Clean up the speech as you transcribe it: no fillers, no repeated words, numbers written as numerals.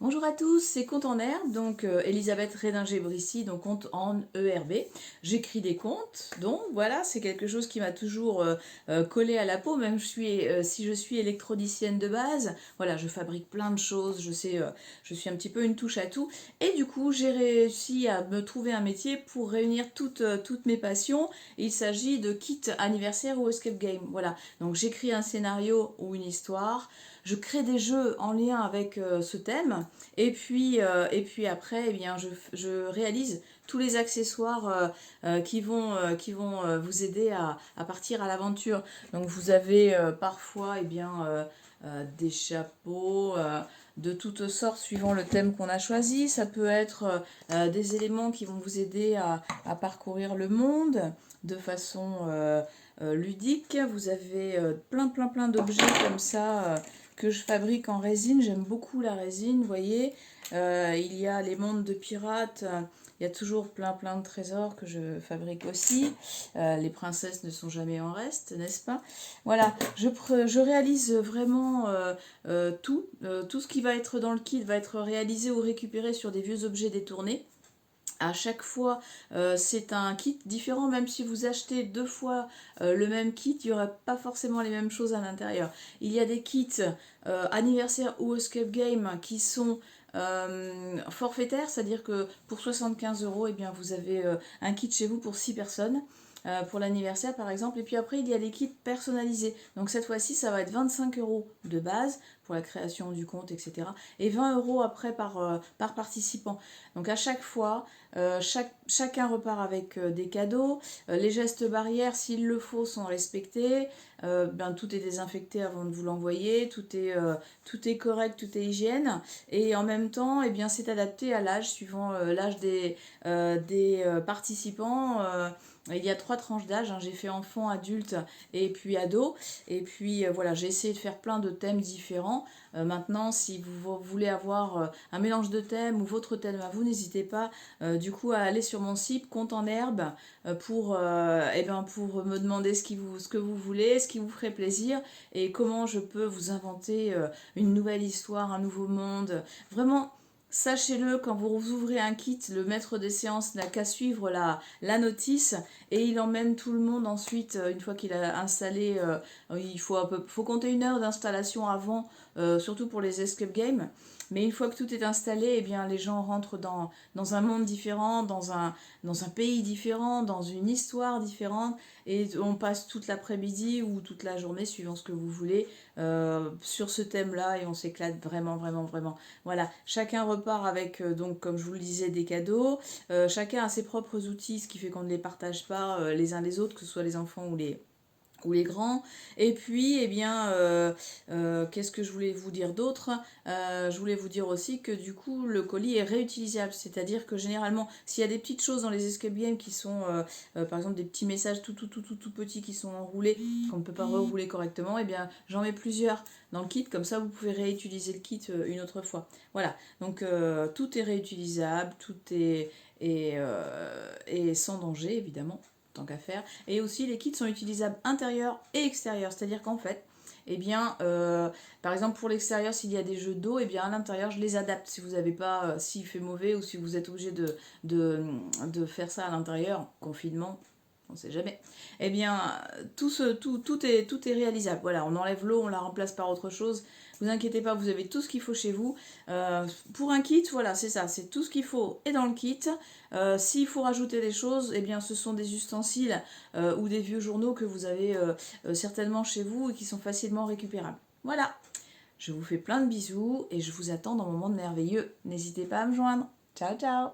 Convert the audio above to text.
Bonjour à tous, c'est Compte en Herbe, donc Elisabeth Rédinger-Brissi, donc compte en ERB. J'écris des contes, donc voilà, c'est quelque chose qui m'a toujours collé à la peau, même si je suis électronicienne de base. Voilà, je fabrique plein de choses, je suis un petit peu une touche à tout. Et du coup, j'ai réussi à me trouver un métier pour réunir toutes mes passions. Il s'agit de kit anniversaire ou escape game. Voilà, donc j'écris un scénario ou une histoire. Je crée des jeux en lien avec ce thème et puis après, eh bien, je réalise tous les accessoires qui vont vous aider à partir à l'aventure. Donc vous avez parfois des chapeaux de toutes sortes suivant le thème qu'on a choisi. Ça peut être des éléments qui vont vous aider à parcourir le monde de façon ludique. Vous avez plein d'objets comme ça que je fabrique en résine. J'aime beaucoup la résine, vous voyez. Il y a les mondes de pirates. Il y a toujours plein de trésors que je fabrique aussi. Les princesses ne sont jamais en reste, n'est-ce pas? Voilà, je réalise vraiment tout ce qui va être dans le kit va être réalisé ou récupéré sur des vieux objets détournés. À chaque fois, c'est un kit différent, même si vous achetez deux fois le même kit, il n'y aura pas forcément les mêmes choses à l'intérieur. Il y a des kits anniversaire ou escape game qui sont forfaitaires, c'est-à-dire que pour 75 euros, eh bien, vous avez un kit chez vous pour 6 personnes. Pour l'anniversaire par exemple, et puis après il y a les kits personnalisés. Donc cette fois-ci ça va être 25 euros de base pour la création du compte, etc. Et 20 euros après par participant. Donc à chaque fois, chacun repart avec des cadeaux. Les gestes barrières, s'il le faut, sont respectés. Tout est désinfecté avant de vous l'envoyer. Tout est correct, tout est hygiène. Et en même temps, eh bien, c'est adapté à l'âge, suivant l'âge des participants. Il y a 3 tranches d'âge, hein. J'ai fait enfant, adulte et puis ado. Et puis voilà, j'ai essayé de faire plein de thèmes différents. Maintenant, si vous voulez avoir un mélange de thèmes ou votre thème à vous, n'hésitez pas du coup à aller sur mon site Compte en Herbe pour me demander ce que vous voulez, ce qui vous ferait plaisir et comment je peux vous inventer une nouvelle histoire, un nouveau monde. Vraiment, sachez-le, quand vous ouvrez un kit, le maître des séances n'a qu'à suivre la notice et il emmène tout le monde ensuite, une fois qu'il a installé, faut compter 1 heure d'installation avant, surtout pour les escape games. Mais une fois que tout est installé, eh bien, les gens rentrent dans un monde différent, dans un pays différent, dans une histoire différente, et on passe toute l'après-midi ou toute la journée, suivant ce que vous voulez, sur ce thème-là, et on s'éclate vraiment. Voilà, chacun repart avec, donc comme je vous le disais, des cadeaux. Chacun a ses propres outils, ce qui fait qu'on ne les partage pas les uns les autres, que ce soit les enfants ou les grands. Et puis, qu'est-ce que je voulais vous dire d'autre? Je voulais vous dire aussi que du coup, le colis est réutilisable. C'est-à-dire que généralement, s'il y a des petites choses dans les escape games qui sont, par exemple, des petits messages tout petits qui sont enroulés, qu'on ne peut pas rerouler correctement, eh bien, j'en mets plusieurs dans le kit. Comme ça, vous pouvez réutiliser le kit une autre fois. Voilà. Donc, tout est réutilisable, est sans danger, évidemment, tant qu'à faire. Et aussi, les kits sont utilisables intérieur et extérieur. C'est-à-dire qu'en fait, par exemple pour l'extérieur, s'il y a des jeux d'eau, à l'intérieur, je les adapte. Si vous n'avez pas, s'il fait mauvais ou si vous êtes obligé de faire ça à l'intérieur, confinement, on ne sait jamais. Tout est réalisable. Voilà, on enlève l'eau, on la remplace par autre chose. Vous inquiétez pas, vous avez tout ce qu'il faut chez vous. Pour un kit, voilà, c'est ça, c'est tout ce qu'il faut est dans le kit. S'il faut rajouter des choses, ce sont des ustensiles ou des vieux journaux que vous avez certainement chez vous et qui sont facilement récupérables. Voilà, je vous fais plein de bisous et je vous attends dans mon monde merveilleux. N'hésitez pas à me joindre. Ciao, ciao!